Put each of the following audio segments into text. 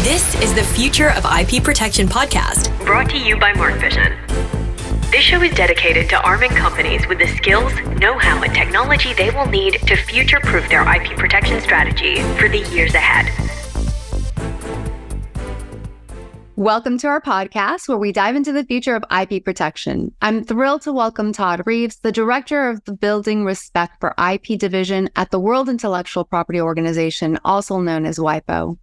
This is the Future of IP Protection podcast, brought to you by Mark Vision. This show is dedicated to arming companies with the skills, know-how, and technology they will need to future-proof their IP protection strategy for the years ahead. Welcome to our podcast, where we dive into the future of IP protection. I'm thrilled to welcome Todd Reves, the Director of the Building Respect for IP Division at the World Intellectual Property Organization, also known as WIPO.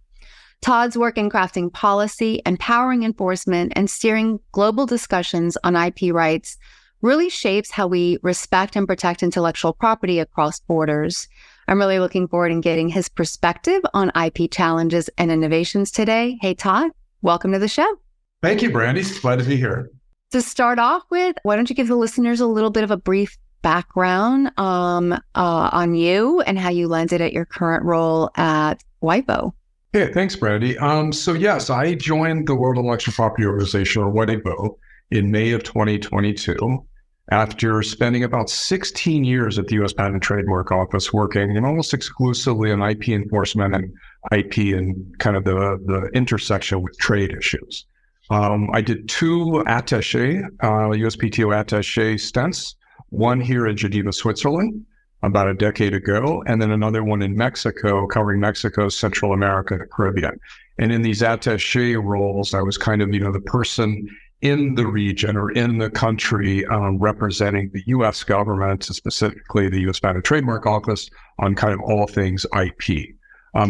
Todd's work in crafting policy, empowering enforcement, and steering global discussions on IP rights really shapes how we respect and protect intellectual property across borders. I'm really looking forward to getting his perspective on IP challenges and innovations today. Hey, Todd, welcome to the show. Thank you, Branddy. Glad to be here. To start off with, why don't you give the listeners a little bit of a brief background on you and how you landed at your current role at WIPO? Okay, thanks, Branddy. So yes, I joined the World Intellectual Property Organization, or WIPO, in May of 2022, after spending about 16 years at the U.S. Patent and Trademark Office, working almost exclusively on IP enforcement and IP and kind of the intersection with trade issues. I did two attaché, USPTO attaché stints, one here in Geneva, Switzerland, about a decade ago, and then another one in Mexico, covering Mexico, Central America, and the Caribbean. And in these attaché roles, I was kind of, the person in the region or in the country representing the U.S. government, specifically the U.S. Patent and Trademark Office, on kind of all things IP.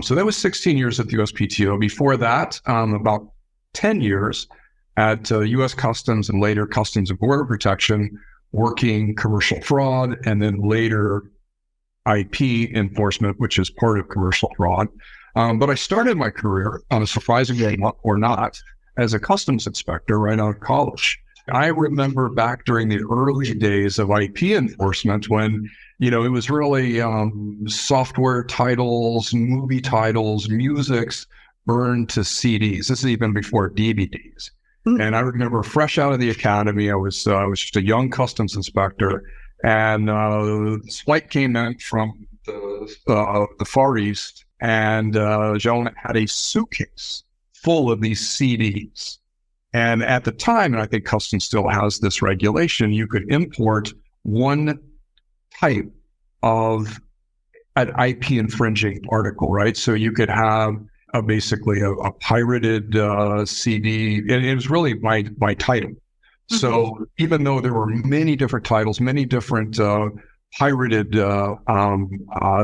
So that was 16 years at the USPTO. Before that, about 10 years at U.S. Customs and later Customs and Border Protection, working commercial fraud, and then later IP enforcement, which is part of commercial fraud. But I started my career, surprisingly or not, as a customs inspector right out of college. I remember back during the early days of IP enforcement when, it was really software titles, movie titles, musics burned to CDs. This is even before DVDs. And I remember fresh out of the academy, I was just a young customs inspector, and this flight came in from the Far East, and a gentleman had a suitcase full of these CDs. And at the time, and I think customs still has this regulation, you could import one type of an IP infringing article, right? So you could have basically a pirated CD, and it was really my title. So even though there were many different titles, many different pirated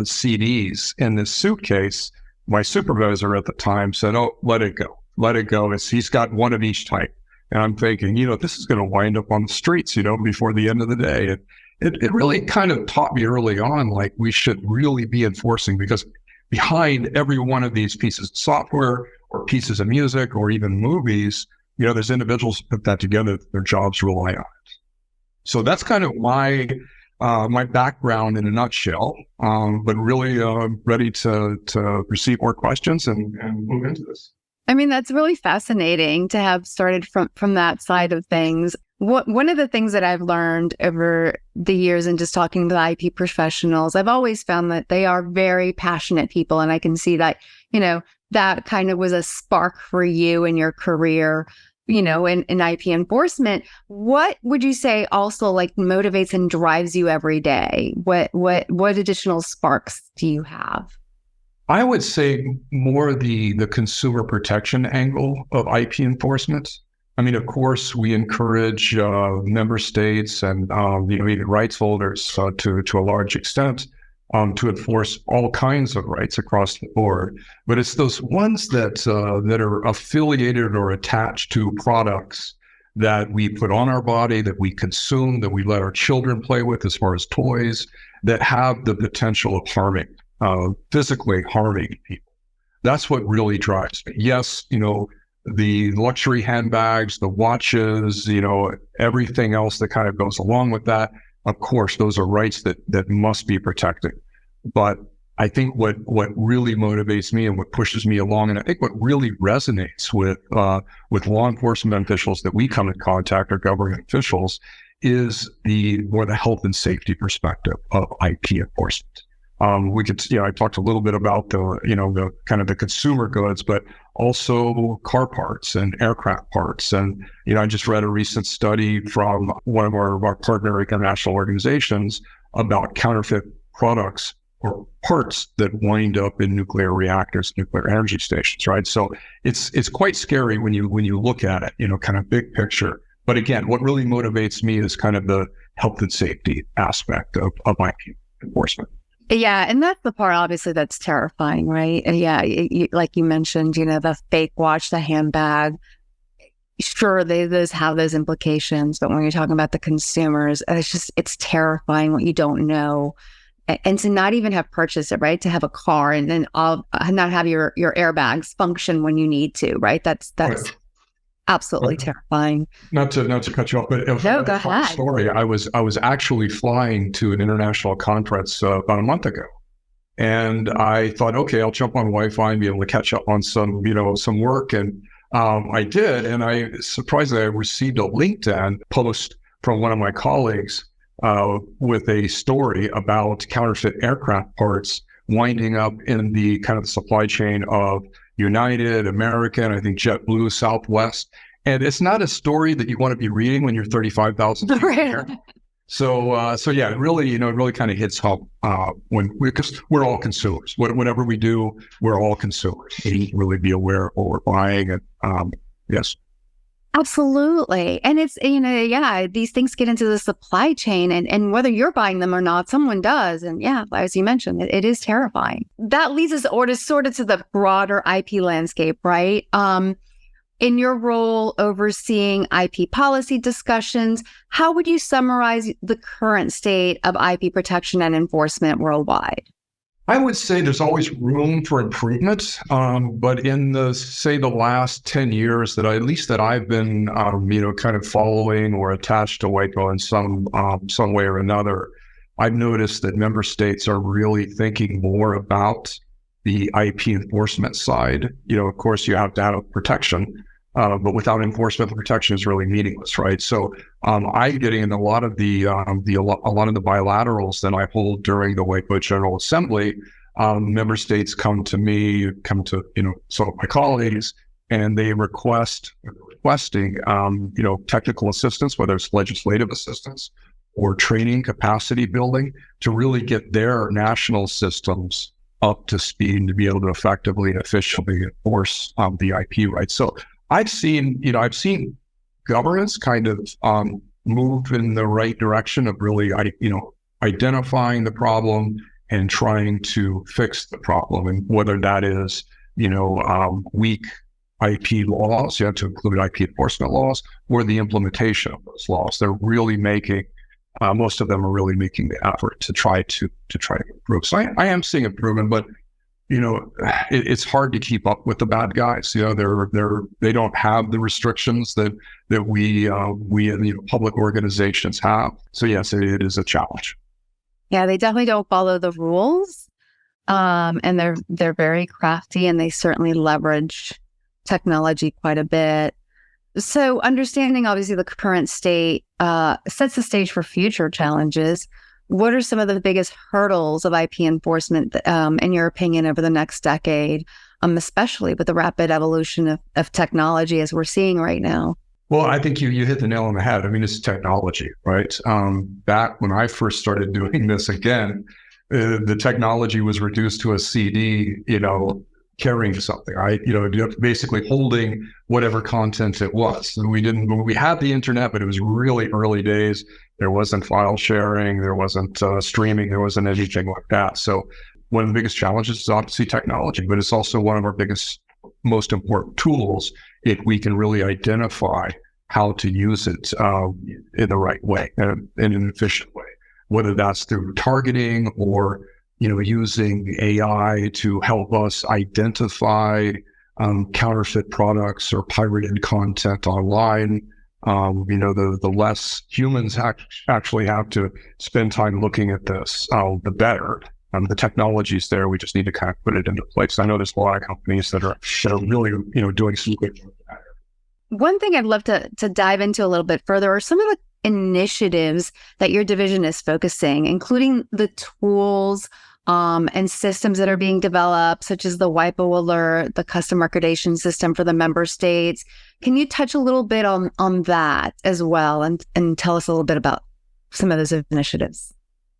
CDs in this suitcase, my supervisor at the time said, "Oh, let it go. Let it go. He's got one of each type." And I'm thinking, this is going to wind up on the streets, before the end of the day. It really kind of taught me early on, like we should really be enforcing, because behind every one of these pieces of software or pieces of music or even movies, there's individuals who put that together, their jobs rely on it. So that's kind of my background in a nutshell, but really ready to receive more questions and move into this. I mean, that's really fascinating to have started from that side of things. One of the things that I've learned over the years in just talking to the IP professionals, I've always found that they are very passionate people. And I can see that, that kind of was a spark for you in your career, in IP enforcement. What would you say also motivates and drives you every day? What additional sparks do you have? I would say more the consumer protection angle of IP enforcement. I mean, of course, we encourage member states and even rights holders to a large extent to enforce all kinds of rights across the board. But it's those ones that are affiliated or attached to products that we put on our body, that we consume, that we let our children play with as far as toys, that have the potential of harming, physically harming people. That's what really drives me. Yes, the luxury handbags, the watches, everything else that kind of goes along with that. Of course, those are rights that must be protected. But I think what really motivates me and what pushes me along, and I think what really resonates with law enforcement officials that we come in contact, or government officials, is the health and safety perspective of IP enforcement. We could, I talked a little bit about the kind of the consumer goods, but also car parts and aircraft parts. And, I just read a recent study from one of our partner international organizations about counterfeit products or parts that wind up in nuclear reactors, nuclear energy stations, right? So it's quite scary when you look at it, kind of big picture. But again, what really motivates me is kind of the health and safety aspect of IP enforcement. Yeah, and that's the part, obviously, that's terrifying, right? And yeah, like you mentioned, the fake watch, the handbag. Sure, those have those implications, but when you're talking about the consumers, it's terrifying what you don't know. And to not even have purchased it, right? To have a car and then not have your airbags function when you need to, right? That's right. Absolutely terrifying. Not to cut you off, but no, go ahead. Story. I was actually flying to an international conference about a month ago, and I thought, okay, I'll jump on Wi-Fi and be able to catch up on some work, and I did, and I surprisingly I received a LinkedIn post from one of my colleagues with a story about counterfeit aircraft parts winding up in the kind of the supply chain of United, American, I think JetBlue, Southwest. And it's not a story that you want to be reading when you're 35,000 feet in the air. So yeah, it really kind of hits home because we're all consumers. Whatever we do, we're all consumers. We need to really be aware of what we're buying. And yes. Absolutely. And it's, these things get into the supply chain and whether you're buying them or not, someone does. And yeah, as you mentioned, it is terrifying. That leads us sort of to the broader IP landscape, right? In your role overseeing IP policy discussions, how would you summarize the current state of IP protection and enforcement worldwide? I would say there's always room for improvement, but in the last 10 years that I've been, kind of following or attached to WIPO in some way or another, I've noticed that member states are really thinking more about the IP enforcement side. Of course, you have data protection, but without enforcement, the protection is really meaningless, right? So I'm getting in a lot of the bilaterals that I hold during the WIPO General Assembly. Member states come to sort of my colleagues, and they requesting technical assistance, whether it's legislative assistance or training, capacity building, to really get their national systems up to speed to be able to effectively and efficiently enforce the IP rights. So I've seen governments kind of move in the right direction of really, identifying the problem and trying to fix the problem. And whether that is, weak IP laws, you have to include IP enforcement laws, or the implementation of those laws. They're really making, most of them are really making the effort to try to improve. So I am seeing improvement, but it's hard to keep up with the bad guys. They don't have the restrictions that we public organizations have. So yes, it is a challenge. Yeah, they definitely don't follow the rules, and they're very crafty, and they certainly leverage technology quite a bit. So understanding obviously the current state sets the stage for future challenges. What are some of the biggest hurdles of IP enforcement, in your opinion, over the next decade, especially with the rapid evolution of technology as we're seeing right now? Well, I think you hit the nail on the head. I mean, it's technology, right? Back when I first started doing this again, the technology was reduced to a CD, carrying something, right? Basically holding whatever content it was. And we had the internet, but it was really early days. There wasn't file sharing, there wasn't streaming, there wasn't anything like that. So one of the biggest challenges is obviously technology, but it's also one of our most important tools if we can really identify how to use it in the right way, in an efficient way, whether that's through targeting or using AI to help us identify counterfeit products or pirated content online. The less humans actually have to spend time looking at this, the better. The technology's there. We just need to kind of put it into place. I know there's a lot of companies that are really, doing some good work. One thing I'd love to dive into a little bit further are some of the initiatives that your division is focusing, including the tools and systems that are being developed, such as the WIPO Alert, the Custom Recordation System for the member states. Can you touch a little bit on that as well and tell us a little bit about some of those initiatives?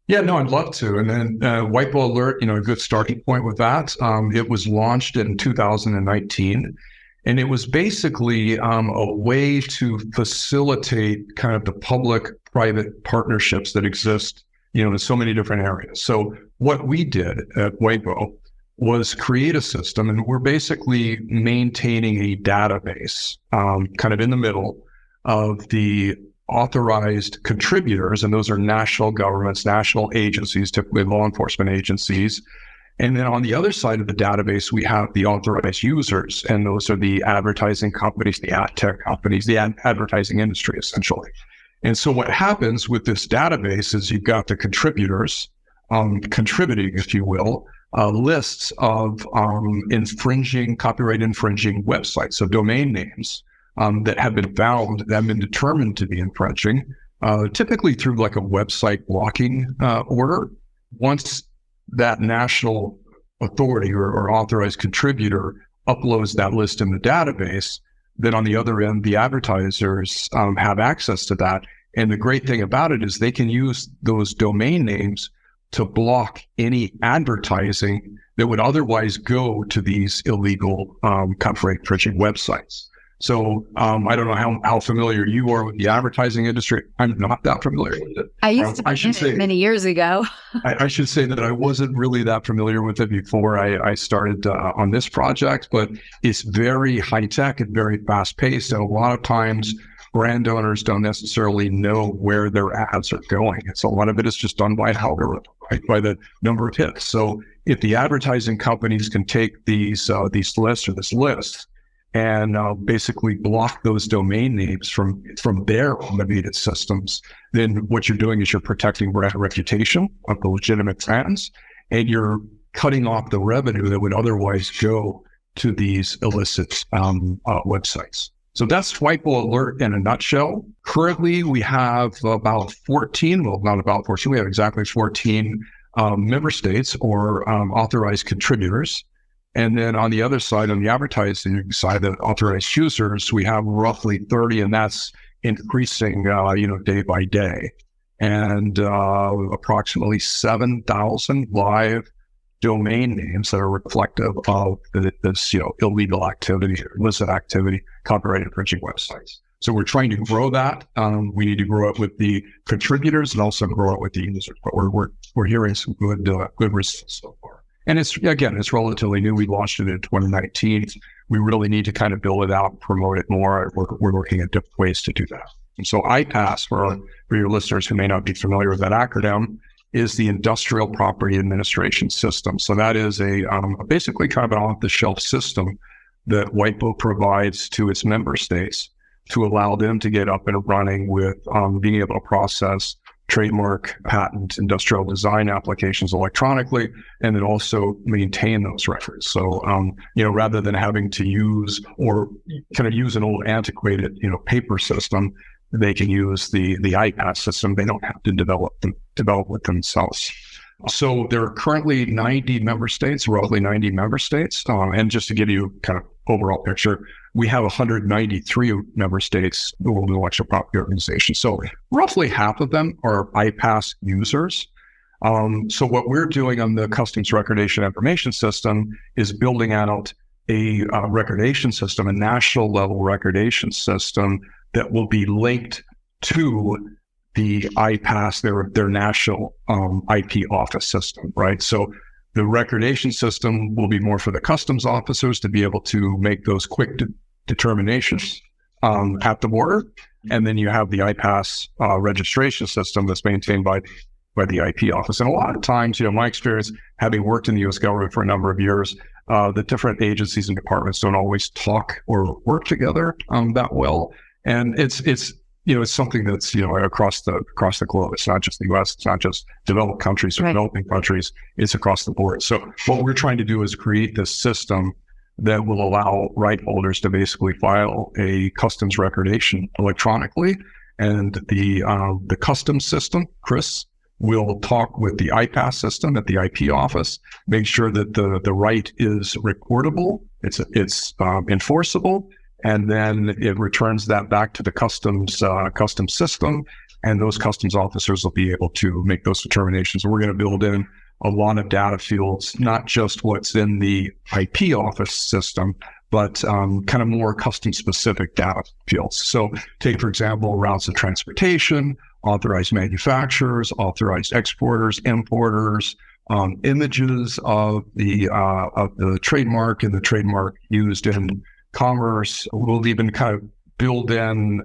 Yeah, no, I'd love to. And then WIPO Alert, a good starting point with that. It was launched in 2019, and it was basically a way to facilitate kind of the public-private partnerships that exist, in so many different areas. So what we did at WIPO was create a system, and we're basically maintaining a database kind of in the middle of the authorized contributors, and those are national governments, national agencies, typically law enforcement agencies. And then on the other side of the database, we have the authorized users, and those are the advertising companies, the ad tech companies, the advertising industry, essentially. And so what happens with this database is you've got the contributors contributing, if you will, lists of copyright infringing websites, so domain names that have been found, that have been determined to be infringing, typically through like a website blocking order. Once that national authority or authorized contributor uploads that list in the database, then on the other end, the advertisers have access to that. And the great thing about it is they can use those domain names to block any advertising that would otherwise go to these illegal copyright infringing websites. So I don't know how familiar you are with the advertising industry. I'm not that familiar with it. I used to be in it many years ago. I should say that I wasn't really that familiar with it before I started on this project, but it's very high tech and very fast paced. And a lot of times brand owners don't necessarily know where their ads are going. And so a lot of it is just done by an algorithm, right? By the number of hits. So if the advertising companies can take these lists or this list and basically block those domain names from their automated systems, then what you're doing is you're protecting brand reputation of the legitimate brands, and you're cutting off the revenue that would otherwise go to these illicit websites. So that's WIPO Alert in a nutshell. Currently, we have about 14, well, not about 14, we have exactly 14 member states or authorized contributors. And then on the other side, on the advertising side, the authorized users, we have roughly 30, and that's increasing, day by day. And approximately 7,000 live domain names that are reflective of this, illegal activity, illicit activity, copyright infringing websites. So we're trying to grow that. We need to grow it with the contributors and also grow it with the users. But we're hearing some good results so far. And it's relatively new. We launched it in 2019. We really need to kind of build it out and promote it more. We're looking at different ways to do that. And so IPAS, for your listeners who may not be familiar with that acronym, is the Industrial Property Administration System. So that is a basically kind of an off-the-shelf system that WIPO provides to its member states to allow them to get up and running with being able to process trademark, patent, industrial design applications electronically, and then also maintain those records. So, rather than having to use an old antiquated, paper system, they can use the IPAS system. They don't have to develop it themselves. So there are currently 90 member states, roughly 90 member states. And just to give you kind of overall picture, we have 193 member states, the World Intellectual Property Organization. So roughly half of them are IPAS users. So what we're doing on the Customs Recordation Information System is building out a recordation system, a national level recordation system that will be linked to the IPAS, their national IP office system, right? So the recordation system will be more for the customs officers to be able to make those quick determinations at the border. And then you have the IPAS registration system that's maintained by the IP office. And a lot of times, my experience, having worked in the U.S. government for a number of years, the different agencies and departments don't always talk or work together that well. And it's something that's, across the globe. It's not just the U.S. It's not just developed countries or developing countries. It's across the board. So what we're trying to do is create this system that will allow right holders to basically file a customs recordation electronically. And the customs system, Chris, We'll talk with the IPAS system at the IP office, make sure that the right is recordable, it's enforceable, and then it returns that back to the customs system, and those customs officers will be able to make those determinations. And we're going to build in a lot of data fields, not just what's in the IP office system, but kind of more custom-specific data fields. So take, for example, routes of transportation, authorized manufacturers, authorized exporters, importers, images of the trademark and the trademark used in commerce. We'll even kind of build in,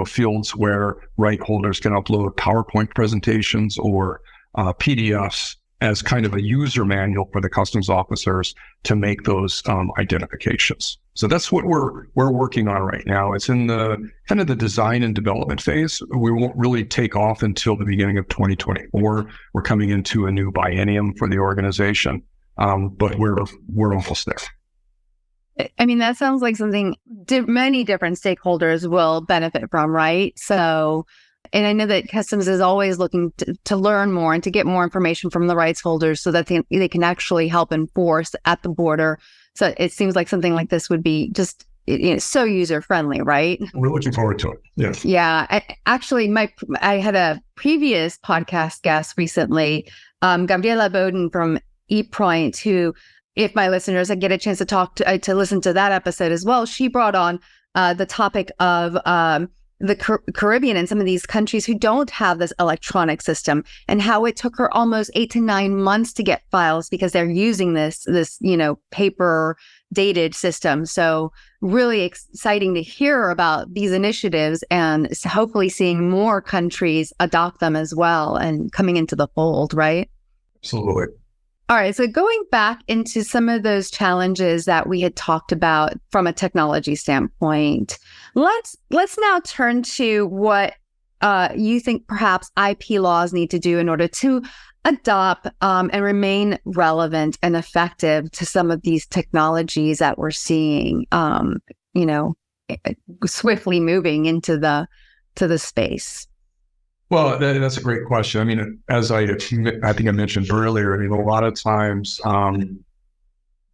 fields where right holders can upload PowerPoint presentations or PDFs as kind of a user manual for the customs officers to make those identifications. So that's what we're working on right now. It's in the kind of the design and development phase. We won't really take off until the beginning of 2024. We're coming into a new biennium for the organization, but we're almost there. I mean, that sounds like something many different stakeholders will benefit from, right? So, and I know that Customs is always looking to learn more and to get more information from the rights holders so that they can actually help enforce at the border. So it seems like something like this would be just so user-friendly, right? We're looking forward to it, yes. Yeah. I had a previous podcast guest recently, Gabriela Bowden from ePoint, who, if my listeners get a chance to listen to that episode as well, she brought on the topic of the Caribbean and some of these countries who don't have this electronic system, and how it took her almost 8 to 9 months to get files because they're using this paper dated system. So really exciting to hear about these initiatives and hopefully seeing more countries adopt them as well and coming into the fold, right? Absolutely. All right. So going back into some of those challenges that we had talked about from a technology standpoint, let's now turn to what you think perhaps IP laws need to do in order to adopt and remain relevant and effective to some of these technologies that we're seeing, swiftly moving into the space. Well, that's a great question. I mean, as I think I mentioned earlier, I mean, a lot of times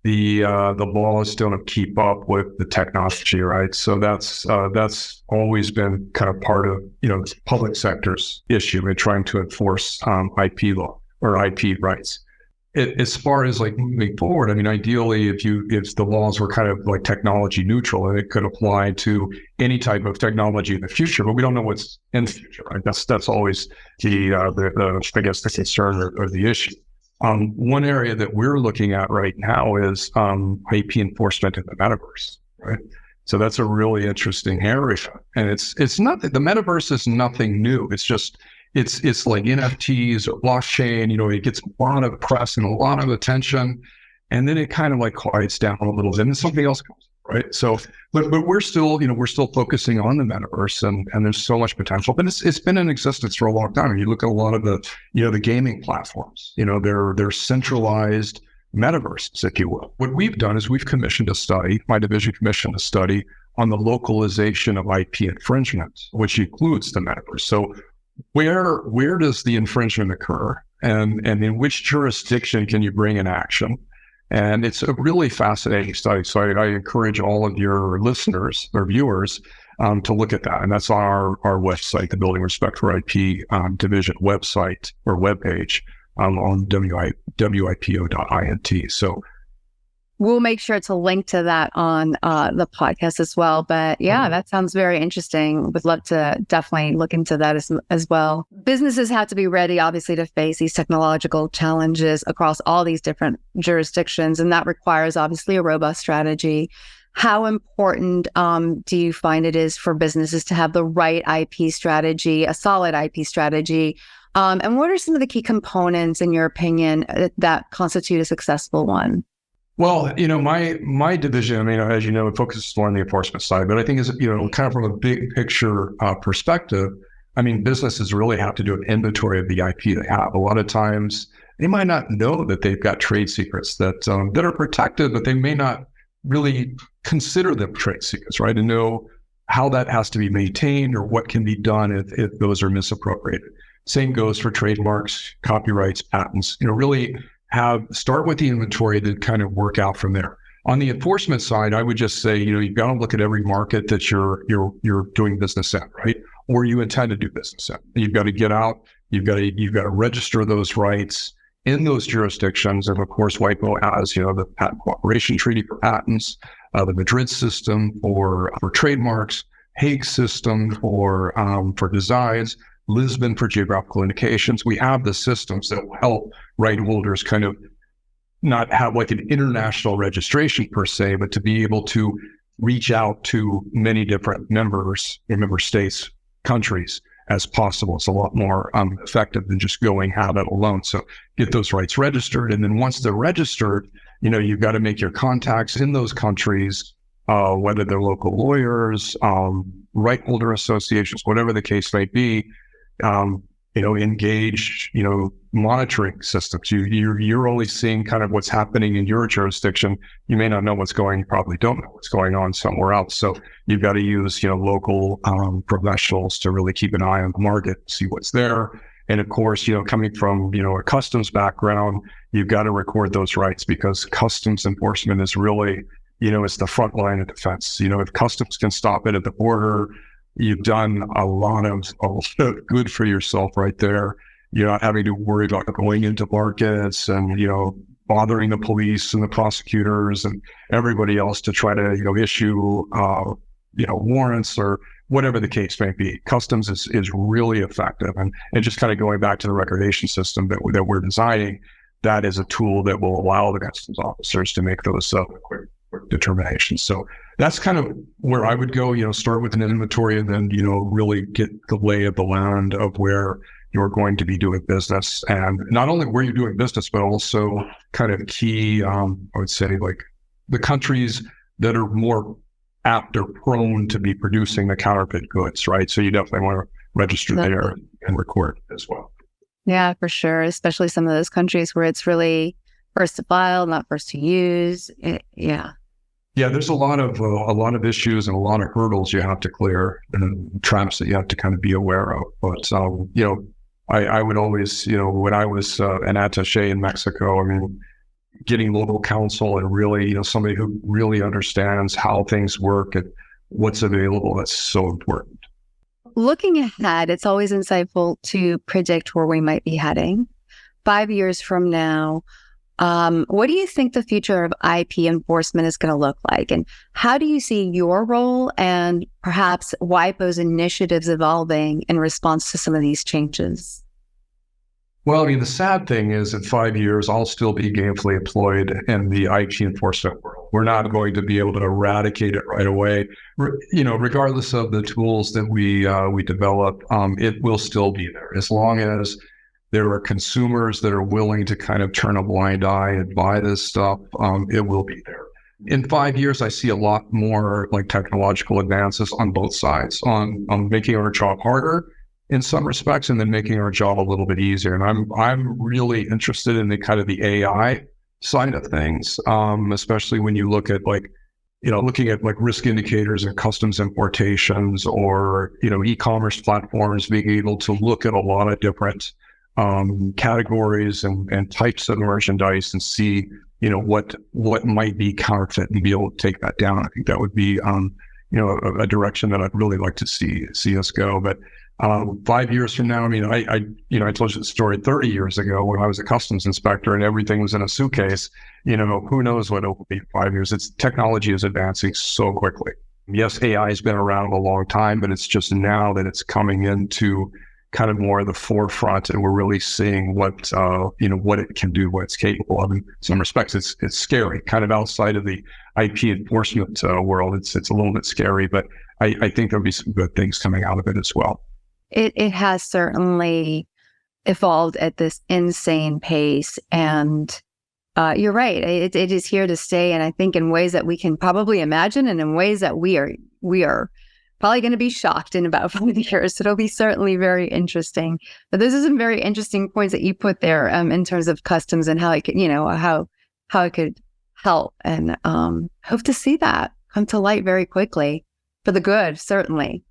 the laws don't keep up with the technology, right? So that's always been kind of part of the public sector's issue in trying to enforce IP law or IP rights. As far as like moving forward, I mean, ideally, if the laws were kind of like technology neutral and it could apply to any type of technology in the future, but we don't know what's in the future, right? That's always the concern or the issue. One area that we're looking at right now is IP enforcement in the metaverse, right? So that's a really interesting area, and it's not that the metaverse is nothing new. It's just it's like NFTs or blockchain, it gets a lot of press and a lot of attention, and then it kind of like quiets down a little bit and something else comes, right? So, but we're still focusing on the metaverse and there's so much potential, but it's been in existence for a long time. You look at a lot of the gaming platforms, they're centralized metaverses, if you will. What we've done is we've commissioned a study, my division commissioned a study on the localization of IP infringement, which includes the metaverse. So where does the infringement occur, and in which jurisdiction can you bring an action? And it's a really fascinating study. So I encourage all of your listeners or viewers to look at that. And that's on our website, the Building Respect for IP division website or webpage on WIPO.int. So we'll make sure to link to that on the podcast as well. But yeah, that sounds very interesting. Would love to definitely look into that as well. Businesses have to be ready, obviously, to face these technological challenges across all these different jurisdictions. And that requires, obviously, a robust strategy. How important do you find it is for businesses to have the right IP strategy, a solid IP strategy? And what are some of the key components, in your opinion, that constitute a successful one? Well, my division, I mean, as you know, it focuses more on the enforcement side, but I think is, kind of from a big picture perspective, I mean, businesses really have to do an inventory of the IP they have. A lot of times they might not know that they've got trade secrets that are protected, but they may not really consider them trade secrets, right? And know how that has to be maintained or what can be done if those are misappropriated. Same goes for trademarks, copyrights, patents. Really start with the inventory, then kind of work out from there. On the enforcement side, I would just say, you've got to look at every market that you're doing business in, right? Or you intend to do business in. You've got to get out. You've got to register those rights in those jurisdictions. And of course, WIPO has, the Patent Cooperation Treaty for patents, the Madrid system for trademarks, Hague system for designs, Lisbon for geographical indications. We have the systems that will help right holders kind of not have like an international registration per se, but to be able to reach out to many different member states, countries as possible. It's a lot more effective than just going at it alone. So get those rights registered. And then once they're registered, you've got to make your contacts in those countries, whether they're local lawyers, right holder associations, whatever the case may be, engage, monitoring systems. You're only seeing kind of what's happening in your jurisdiction. You may not know you probably don't know what's going on somewhere else. So you've got to use, local professionals to really keep an eye on the market, see what's there. And of course, coming from, a customs background, you've got to record those rights because customs enforcement is really, it's the front line of defense. If customs can stop it at the border, you've done a lot of good for yourself right there. You're not having to worry about going into markets and, bothering the police and the prosecutors and everybody else to try to, issue, warrants or whatever the case may be. Customs is really effective. And just kind of going back to the recordation system that we're designing, that is a tool that will allow the customs officers to make those quick determinations. So that's kind of where I would go, start with an inventory and then, really get the lay of the land of where you're going to be doing business. And not only where you're doing business, but also kind of key, I would say, like the countries that are more apt or prone to be producing the counterfeit goods, right? So you definitely want to register there and record as well. Yeah, for sure. Especially some of those countries where it's really first to file, not first to use. Yeah, there's a lot of issues and a lot of hurdles you have to clear and traps that you have to kind of be aware of. But I would always, when I was an attaché in Mexico, getting local counsel and really, somebody who really understands how things work and what's available, that's so important. Looking ahead, it's always insightful to predict where we might be heading. 5 years from now, what do you think the future of IP enforcement is going to look like? And how do you see your role and perhaps WIPO's initiatives evolving in response to some of these changes? Well, the sad thing is in 5 years, I'll still be gainfully employed in the IP enforcement world. We're not going to be able to eradicate it right away. Regardless of the tools that we develop, it will still be there. As long as there are consumers that are willing to kind of turn a blind eye and buy this stuff, it will be there. In 5 years, I see a lot more like technological advances on both sides, on making our job harder in some respects, and then making our job a little bit easier. And I'm really interested in the kind of the AI side of things, especially when you look at looking at risk indicators and customs importations or, e-commerce platforms being able to look at a lot of different categories and types of merchandise and see, what might be counterfeit and be able to take that down. I think that would be, a direction that I'd really like to see us go. But 5 years from now, I told you the story 30 years ago when I was a customs inspector and everything was in a suitcase. Who knows what it will be in 5 years? Technology is advancing so quickly. Yes, AI has been around a long time, but it's just now that it's coming into kind of more of the forefront, and we're really seeing what it can do, what it's capable of. In some respects, it's scary, kind of outside of the IP enforcement world. It's a little bit scary, but I think there'll be some good things coming out of it as well. It has certainly evolved at this insane pace, and you're right. It is here to stay, and I think in ways that we can probably imagine, and in ways that we are probably going to be shocked in about 5 years. So it'll be certainly very interesting. But those are some very interesting points that you put there in terms of customs and how it could, how it could help, and hope to see that come to light very quickly for the good, certainly.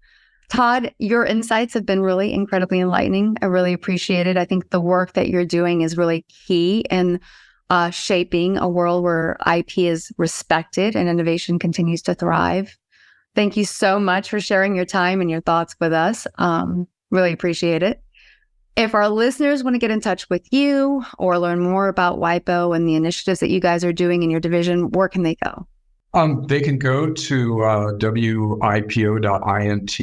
Todd, your insights have been really incredibly enlightening. I really appreciate it. I think the work that you're doing is really key in shaping a world where IP is respected and innovation continues to thrive. Thank you so much for sharing your time and your thoughts with us. Really appreciate it. If our listeners want to get in touch with you or learn more about WIPO and the initiatives that you guys are doing in your division, where can they go? They can go to wipo.int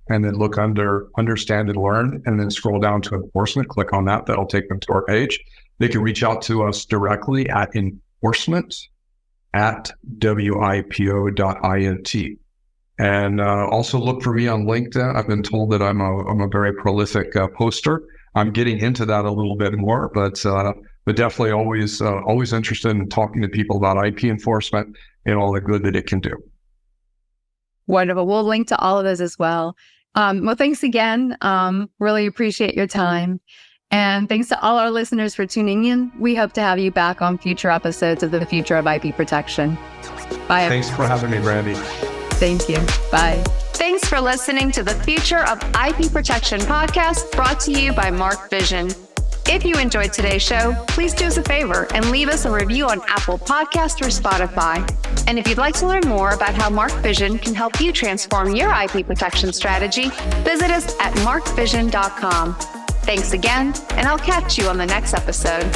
and then look under Understand and Learn, and then scroll down to Enforcement. Click on that. That'll take them to our page. They can reach out to us directly at enforcement@wipo.int. And also look for me on LinkedIn. I've been told that I'm a very prolific poster. I'm getting into that a little bit more, but definitely always interested in talking to people about IP enforcement and all the good that it can do. Wonderful. We'll link to all of those as well. Well, thanks again. Really appreciate your time. And thanks to all our listeners for tuning in. We hope to have you back on future episodes of The Future of IP Protection. Bye. Thanks for having me, Branddy. Thank you. Bye. Thanks for listening to the Future of IP Protection podcast, brought to you by Mark Vision. If you enjoyed today's show, please do us a favor and leave us a review on Apple Podcasts or Spotify. And if you'd like to learn more about how Mark Vision can help you transform your IP protection strategy, visit us at markvision.com. Thanks again, and I'll catch you on the next episode.